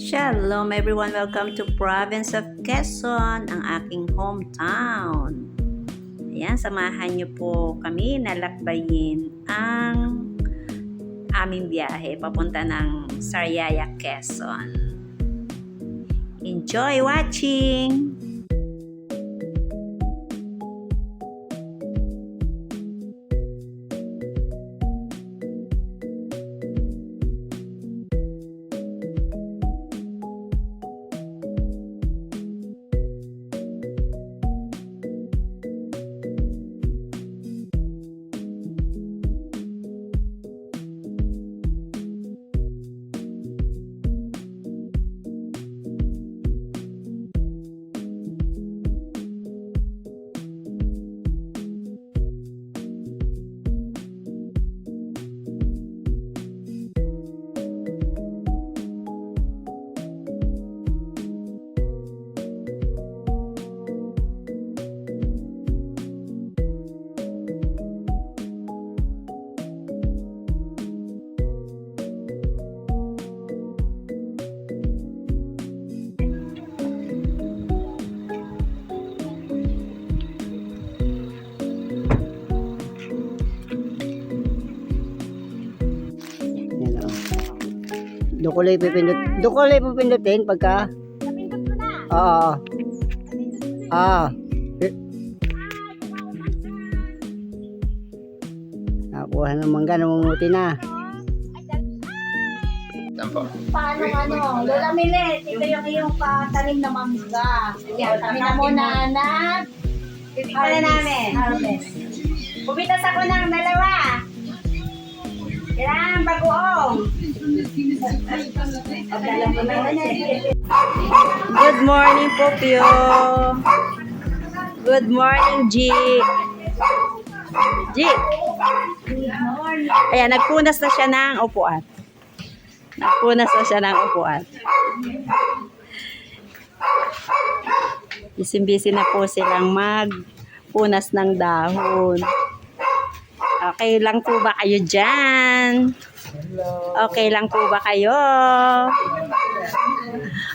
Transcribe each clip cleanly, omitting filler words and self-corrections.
Shalom everyone, welcome to Province of Quezon, ang aking hometown. Ayan, samahan niyo po kami na lakbayin ang aming biyahe papunta ng Sariaya, Quezon. Enjoy watching! Dukulay pipindutin pagka. Napindot ko na. Oo. Nakuha ng mangga, namumuti na. Paano Lola Milet, ito yung iyong patanim na mangga. Kami na muna na. Titikman na namin. Harvest. Pumitas ako ng dalawa. Kailangan bagoong. Good morning po, Pio. Good morning, G. Ayan, nagpunas na siya ng upuan. Bisim-bisim na po silang magpunas ng dahon. Okay lang po ba kayo dyan? Okay lang po ba kayo?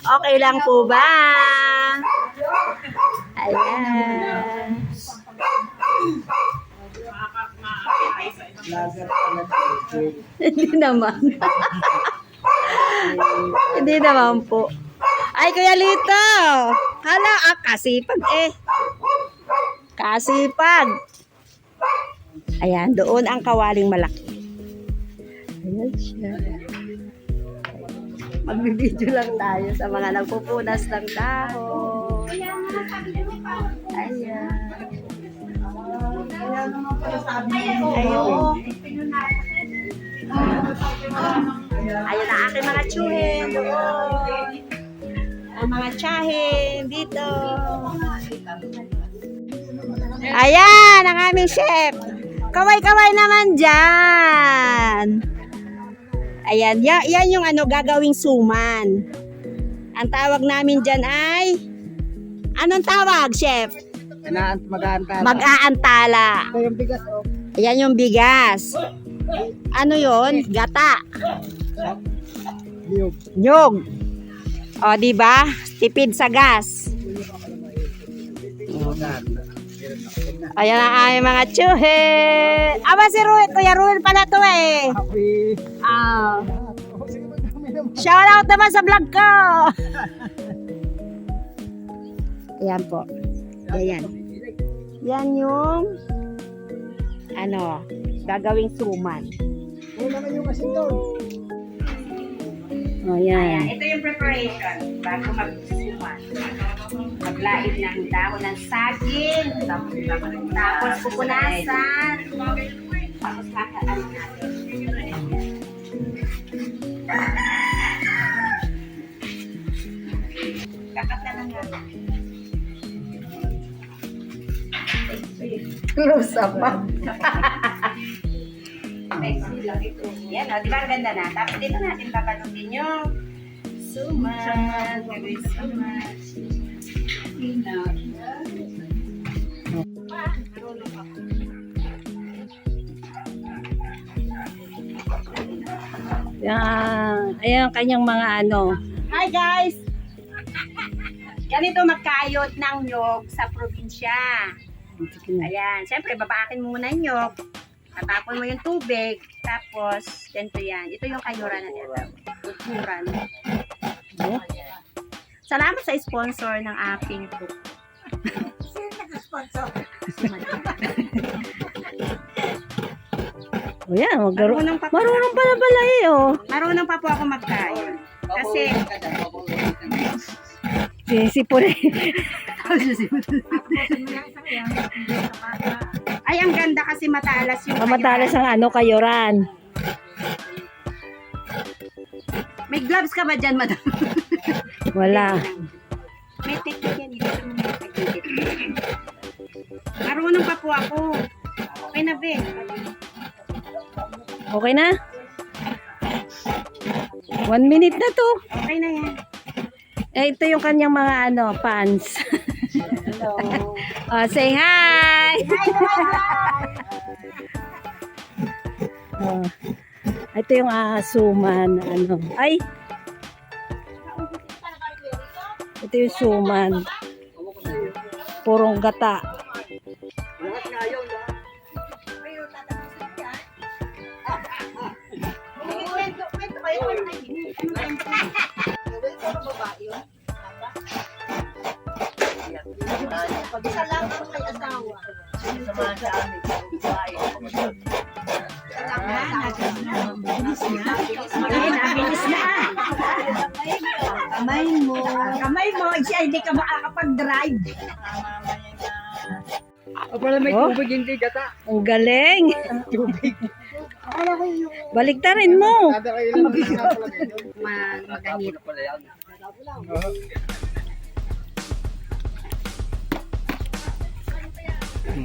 Okay lang po ba? Ayan. Hindi naman. Hindi naman po. Ay, Kuya Lito! Hala, kasipag eh. Kasipag. Ayan, doon ang kawaling malaki. Ayan siya. Magbibideo lang tayo sa mga nagpupunas ng dahon. Ayan. Ayun. Ayun ang aking mga tsuhin doon. Ang mga tsahin dito. Ayan, ang aming chef. Kaway-kaway naman dyan. Ayan, yan yung gagawing suman. Ang tawag namin dyan ay, anong tawag, chef? Mag-aantala. Mag-aantala. Ito yung bigas, oh. Ayan yung bigas. Ano yon? Gata. Nyog. O, diba? Tipid sa gas. Ayan ang aming mga tsuhe. Aba si Ruel. Kuya Ruel pala to eh. Shout out naman sa vlog ko. Ayan po. Ayan. Yan yung gagawing suman. Oh, yan. Ito yung preparation bago mag-suman. Maglaid ng dahon ng saging. Tapos pupunasan. Tapos kakaanin natin. Kakat na lang natin. Close up pa. Yan, di ba ang ganda na? Tapos dito natin papalutin yung suman. Gagawin suman. Yan. Ayan ang kanyang mga Hi guys! Ganito magkayod ng nyog sa probinsya. Ayan, siyempre babaakin mo muna yung nyog. Tatapon mo yung tubig. Tapos, ganito yan. Ito yung kayuran na nila. Ukuran. Salamat sa sponsor ng aking book. O yan, Marunong pa marunong pala pala eh, oh. Marunong pa po ako magkayod. Kasi, Sisipo rin. ay ang ganda kasi matalas yung Matalas ang ano, kayuran. May gloves ka ba dyan, madam? Wala. May technique yan. Dito mo may technique. Marunong pa po ako. Okay na, be. Okay na? 1 minute na to. Okay na yan. Eh, ito yung kanyang mga ano, fans. Oh, say hi! Oh, ito yung suman. Ano. Ay! Ito yung suman. Purong gata. Isa lang ang may asawa. Nabilis na. Kamay mo. Kamay mo, siya hindi ka makakapag-drive. Para may Oh. tubig, hindi gata. Ang galing! Baliktarin mo! Kada kayo lang pinapalagay doon. Maganit.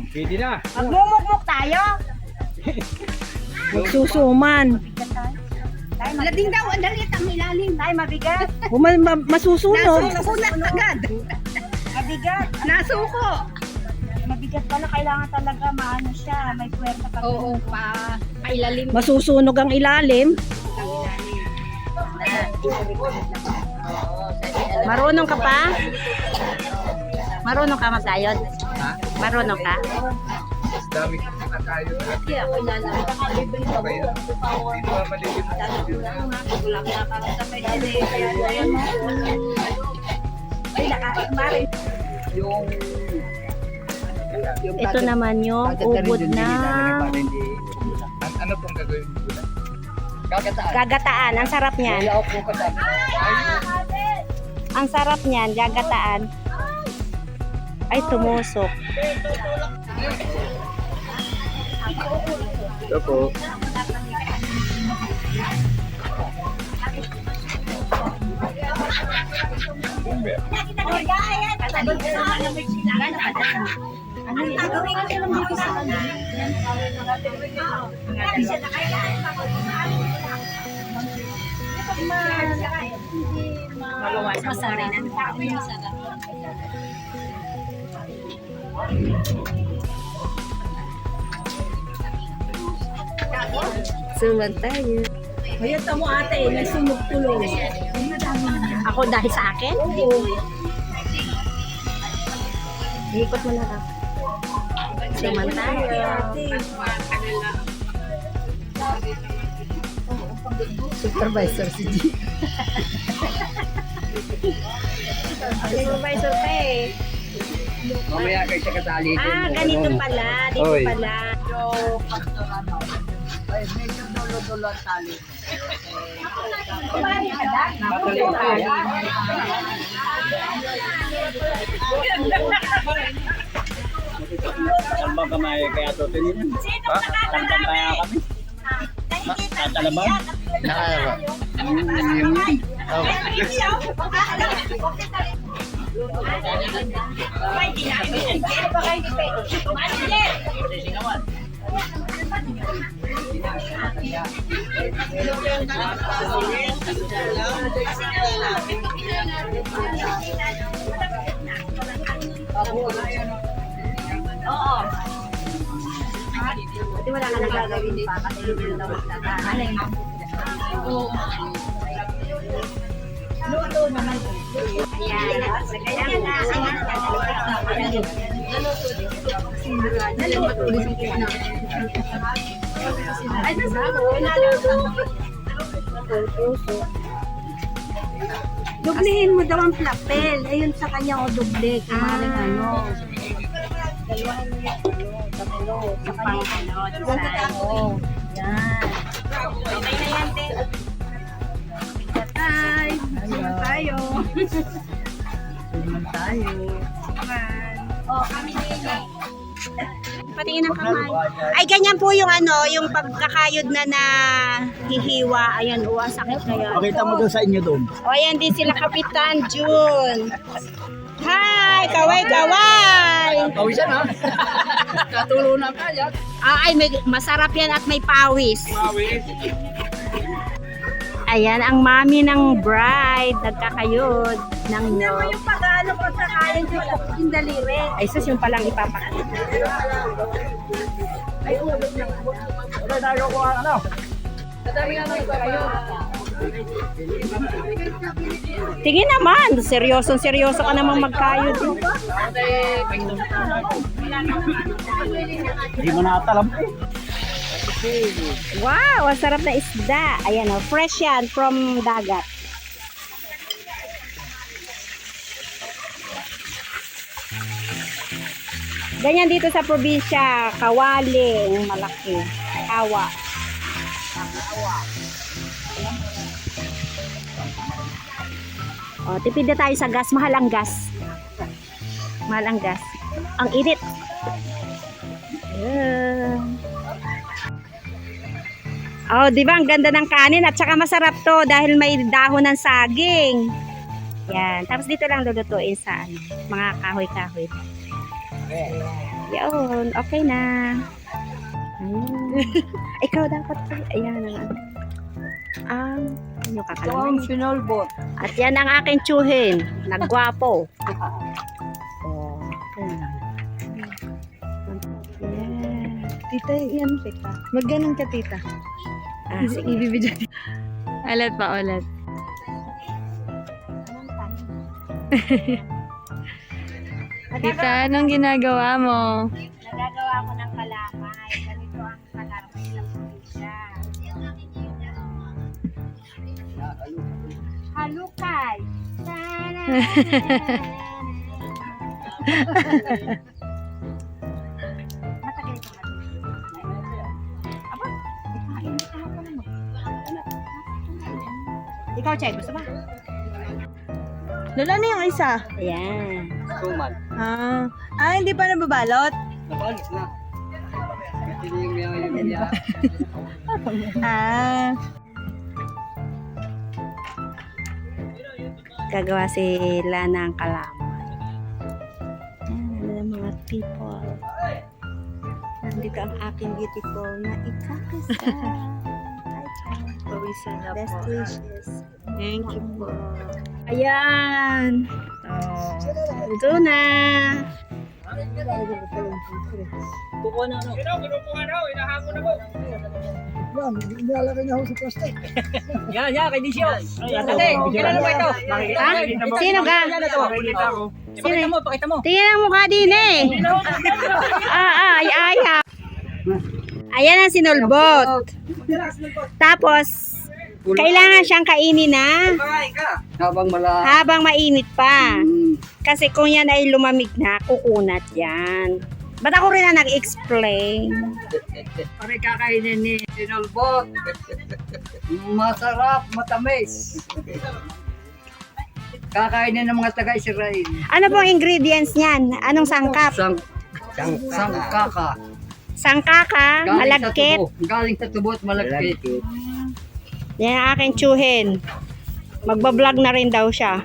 Pwede na. Magmumukmuk tayo. Magsusuman. Lading daw, ang dalit ang ilalim. Tayo mabigat. Masusunod. Nasuko na agad. Mabigat. Nasuko. Mabigat pala, kailangan talaga maano siya. May puwerta pa. Oo, pailalim. Masusunog ang ilalim. Marunong ka pa? Marunong ka magkayod? Marunong ka? Mas dami kong kinakayo na. Hindi ako na lang. Kaya, hindi naman malilim. Ay, nakaimari. Ito naman yung ubod na Ano pong gagawin ko na? gagataan. Ang sarap niyan. Ang sarap niyan, gagataan. Ay, tumusok. Ito po. Ano yung gagawin ko lang dito sa kanya? Suman tayo. Ngayon mo ate, nasunog tuloy. Ako dahil sa akin? Ikot mo na lang. Suman tayo. Supervisor si G. Supervisor ka eh. Mamaya kayo siya kasali. Ganito pala. Dito Oy. pala. Ay, medyo dulo-dulo ang tali. Sambang kamay kaya to tinin. Sambang kaya kami. Tatalaban. Nakakaba. Kasi wala ka nang gagawin pa. Kasi yun lang magtatahan. Luto Dublehin mo daw ang plapel. Ayun sa kanya o duble. Kumaring ano. Dalawahan mo yung tatlo. Sa kanya. Design. Yan. Okay na yan, te. Hi! Naman tayo. Naman tayo. Oh, kami din. Patingin ng kamay. Ay, ganyan po yung ano, yung pagkakayod na hihiwa. Ayan, ang sakit ngayon. Pakita mo doon sa inyo doon. O, ayan din sila Kapitan June. Hi! Kaway-kaway! Pawisan ha. Katulunan ka yan. Ay, masarap yan at may pawis. Ayan, ang mami ng bride, nagkakayod ng no. Yung pag-ano ko sa kain yung daliri. Ay, sus, yung palang ipapakita. Tingin naman, seryoso ka namang magkayod. Hindi mo natalam. Wow, ang sarap na isda. Ayan o, fresh yan from dagat. Ganyan dito sa probinsya, kawali, yung malaki. Kawa. O, tipid na tayo sa gas. Mahal ang gas. Mahal ang gas. Ang init. Oh, di ba? Ang ganda ng kanin at saka masarap to dahil may dahon ng saging. Yan. Tapos dito lang lulutuin sa ano, mga kahoy-kahoy. Yan. Okay na. Ikaw dapat. Ayan naman. Ano kakalaman? sinulbot. At yan ang aking tsuhin. Nagwapo. Oh. Yeah. Tita, yan kita. Magganon ka, tita. Sige. Ibibidyo. Ulit pa, ulit. Tita, anong ginagawa mo? Nagagawa ko ng kalamay. Ganito ang kalamay ng probinsya. Halukay. Matagal ito Ikaw, Chay, gusto ba? Lola na yung isa. Ayan. Suman. Hindi pa nababalot? Nabalis na. Hindi yung Gagawa sila ng kalamay. Ayan, mga people. Nandito ang aking beautiful na ikakasal. Pawisan na Best po. wishes. Thank you po. Ayan. Ito na. Buko na ano. Yan, kay Disyo. Ate, kailan na ba ito? Ha? Sino ka? Pakita mo, pakita mo. Tingnan ang mukha din eh. Ay. Ayan ang sinulbot. Tapos, kailangan siyang kainin na habang mainit pa. Kasi kung yan ay lumamig na, kukunat yan. Ba't ako rin na nag-explain? Pare kakainin ni sinulbot. Masarap, matamis. Kakainin ng mga taga-Israel. Ano pong ingredients niyan? Anong sangkap? Sangkaka. Sangkaka, malagkit. Galing sa tubo at malagkit. Yan ang aking tsuhin. Magbablog na rin daw siya.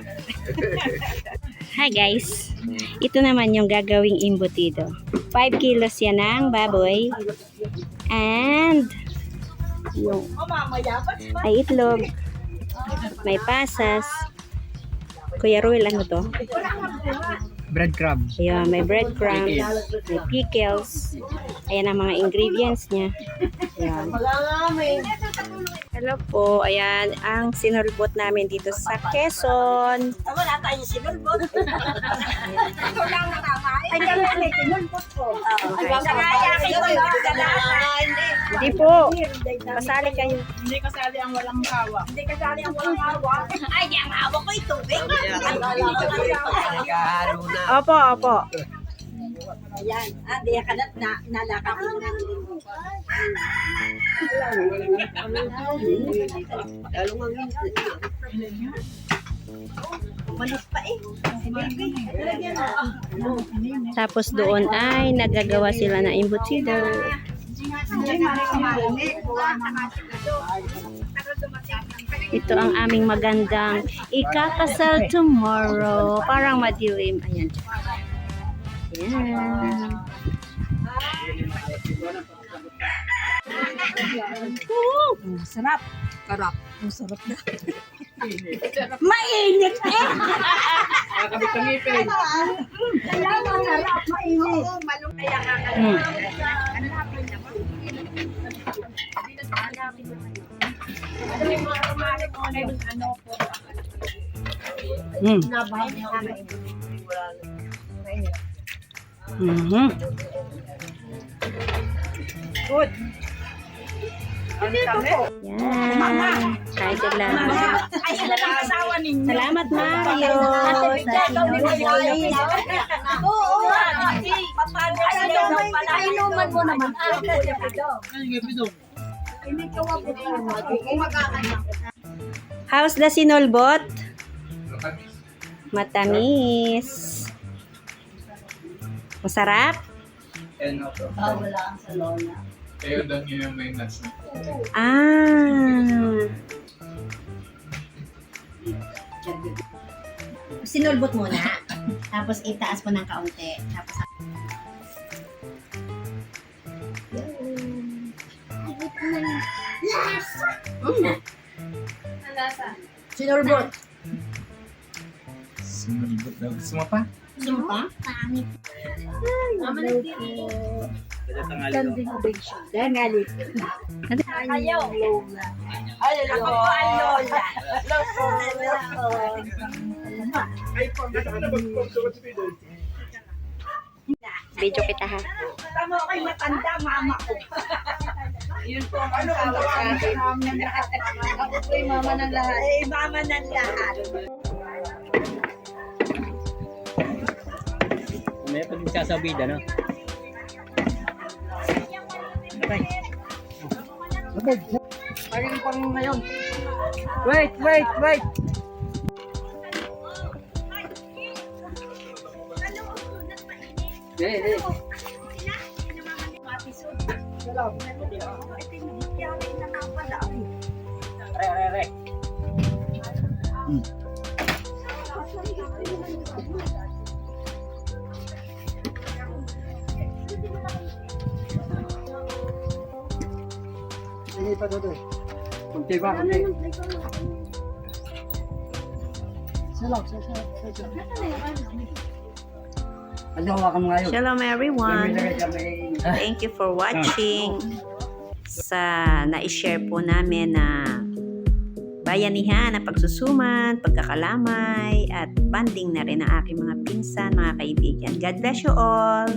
Hi guys. Ito naman yung gagawing embutido. 5 kilos yan ng baboy. And yung may itlog. May pasas. Kuya Ruel, ano to? Breadcrumb. Ayan, may breadcrumbs, may pickles. Ayan ang mga ingredients niya. Ayan. Hello po. Ayan, ang sinulbot namin dito sa Quezon. Wala tayong sinulbot. Ito lang nakakain. Ay, may sinulbot ko. Sagaya kayo Hindi po. Pasali kayo. Hindi kasali ang walang kawa. Hindi kasali ang walang hawa. Ay, ang hawa ko ito. Opo, opo. Ayan. Di ka na nalakap na. Malis pa eh. Tapos doon ay nagagawa sila ng embutido. Ito ang aming magandang ikakasal tomorrow. Parang madilim. Ayan. Ayan. Sarap. Karap. Ang sarap na. Mainit eh. Nakakabit ng ngipin. Kaya masarap. Mainit. Kaya Mhm. Yan. Kain sila. Ayun na lang asawa ninyo. Salamat, Mario. Oo. Painuman mo naman. How's the sinulbot? Matamis. Masarap? Wala ang salona. Kayo daw niyo yung may nuts na. Ah. Sinulbot muna. Tapos itaas mo ng kaunti. Tapos sinulbot. Sinulbot daw. Gusto mo pa? Sumpa? Dangali. Ayaw. Ayaw. Ako po ang lola. Video kita ha. Tama ko'y matanda, mama ko. Yun po ang tawag sa akin. Ako po'y mama ng lahat. Eh, mama ng lahat. May pagkasabida, no? Ayun pang ngayon. Wait. Hey. Re. Hindi pa doon. Kunti ba? Salaw. Alawa ka ngayon. Shalom everyone. Thank you for watching. Sa na-share po namin na bayanihan, na pagsusuman, pagkakalamay, at banding na rin ang aking mga pinsan, mga kaibigan. God bless you all!